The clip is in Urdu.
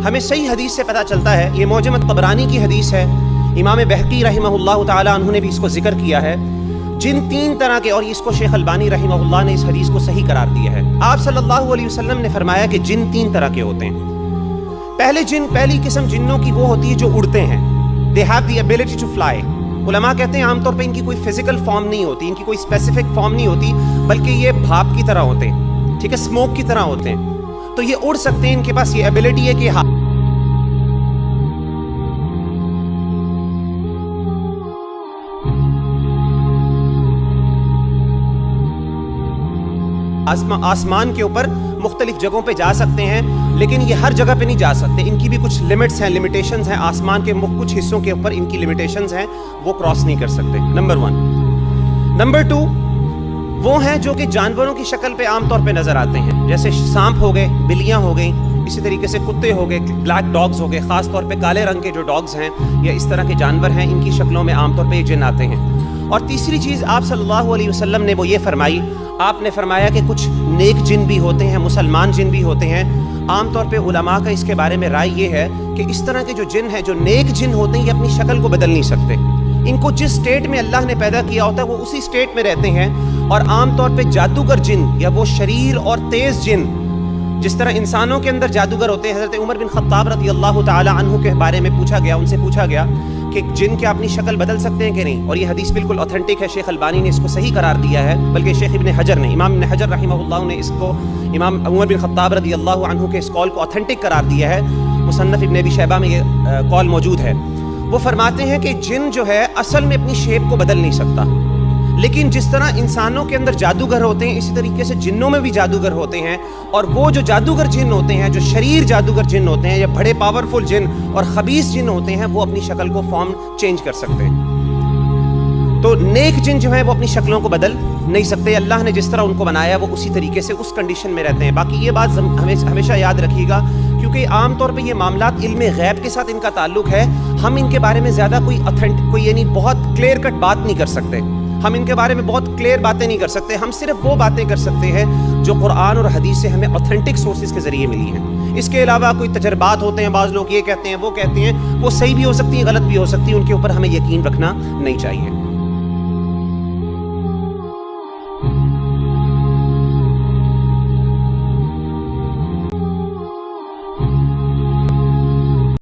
ہمیں صحیح حدیث سے پتہ چلتا ہے، یہ معجم طبرانی کی حدیث ہے، امام بہقی رحمہ اللہ تعالی عنہ نے بھی اس کو ذکر کیا ہے، جن 3 طرح کے، اور اس کو شیخ البانی رحمہ اللہ نے اس حدیث کو صحیح قرار دیا ہے۔ آپ صلی اللہ علیہ وسلم نے فرمایا کہ جن 3 طرح کے ہوتے ہیں۔ پہلی قسم جنوں کی وہ ہوتی ہے جو اڑتے ہیں، they have the ability to fly۔ علماء کہتے ہیں عام طور پہ ان کی کوئی فزیکل فارم نہیں ہوتی، ان کی کوئی اسپیسیفک فارم نہیں ہوتی، بلکہ یہ بھاپ کی طرح ہوتے ہیں، ٹھیک ہے، اسموک کی طرح ہوتے ہیں، تو یہ اڑ سکتے ہیں، ان کے پاس یہ ایبلٹی ہے کہ آسمان کے اوپر مختلف جگہوں پہ جا سکتے ہیں، لیکن یہ ہر جگہ پہ نہیں جا سکتے، ان کی بھی کچھ لمٹس ہیں، لمیٹیشنز ہیں، آسمان کے کچھ حصوں کے اوپر ان کی لمیٹیشنز ہیں، وہ کراس نہیں کر سکتے، نمبر 1۔ نمبر 2، وہ ہیں جو کہ جانوروں کی شکل پہ عام طور پہ نظر آتے ہیں، جیسے سانپ ہو گئے، بلیاں ہو گئیں، اسی طریقے سے کتے ہو گئے، بلیک ڈاگز ہو گئے، خاص طور پہ کالے رنگ کے جو ڈاگز ہیں یا اس طرح کے جانور ہیں، ان کی شکلوں میں عام طور پہ یہ جن آتے ہیں۔ اور تیسری چیز آپ صلی اللہ علیہ وسلم نے وہ یہ فرمائی، آپ نے فرمایا کہ کچھ نیک جن بھی ہوتے ہیں، مسلمان جن بھی ہوتے ہیں۔ عام طور پہ علماء کا اس کے بارے میں رائے یہ ہے کہ اس طرح کے جو جن ہیں، جو نیک جن ہوتے ہیں، یہ اپنی شکل کو بدل نہیں سکتے، ان کو جس سٹیٹ میں اللہ نے پیدا کیا ہوتا ہے وہ اسی سٹیٹ میں رہتے ہیں۔ اور عام طور پہ جادوگر جن یا وہ شریر اور تیز جن، جس طرح انسانوں کے اندر جادوگر ہوتے ہیں، حضرت عمر بن خطاب رضی اللہ تعالی عنہ کے بارے میں ان سے پوچھا گیا کہ جن کیا اپنی شکل بدل سکتے ہیں کہ نہیں، اور یہ حدیث بالکل اوتھینٹک ہے، شیخ البانی نے اس کو صحیح قرار دیا ہے، بلکہ شیخ ابن حجر نے، امام ابن حجر رحمہ اللہ نے اس کو امام عمر بن خطاب رضی اللہ عنہ کے اس قول کو اوتھینٹک قرار دیا ہے، مصنف ابن ابی شیبہ میں یہ قول موجود ہے۔ وہ فرماتے ہیں کہ جن جو ہے اصل میں اپنی شیپ کو بدل نہیں سکتا، لیکن جس طرح انسانوں کے اندر جادوگر ہوتے ہیں، اسی طریقے سے جنوں میں بھی جادوگر ہوتے ہیں، اور وہ جو جادوگر جن ہوتے ہیں، جو شریر جادوگر جن ہوتے ہیں یا بڑے پاورفل جن اور خبیث جن ہوتے ہیں، وہ اپنی شکل کو فارم چینج کر سکتے ہیں۔ تو نیک جن جو ہیں وہ اپنی شکلوں کو بدل نہیں سکتے، اللہ نے جس طرح ان کو بنایا وہ اسی طریقے سے اس کنڈیشن میں رہتے ہیں۔ باقی یہ بات ہمیشہ یاد رکھیے گا، کیونکہ عام طور پہ یہ معاملات علم غیب کے ساتھ ان کا تعلق ہے، ہم ان کے بارے میں زیادہ کوئی یعنی بہت کلیئر کٹ بات نہیں کر سکتے، ہم ان کے بارے میں بہت کلیئر باتیں نہیں کر سکتے، ہم صرف وہ باتیں کر سکتے ہیں جو قرآن اور حدیث سے ہمیں اوتھینٹک سورسز کے ذریعے ملی ہیں۔ اس کے علاوہ کوئی تجربات ہوتے ہیں، بعض لوگ یہ کہتے ہیں وہ کہتے ہیں، وہ صحیح بھی ہو سکتی ہیں، غلط بھی ہو سکتی ہیں، ان کے اوپر ہمیں یقین رکھنا نہیں چاہیے۔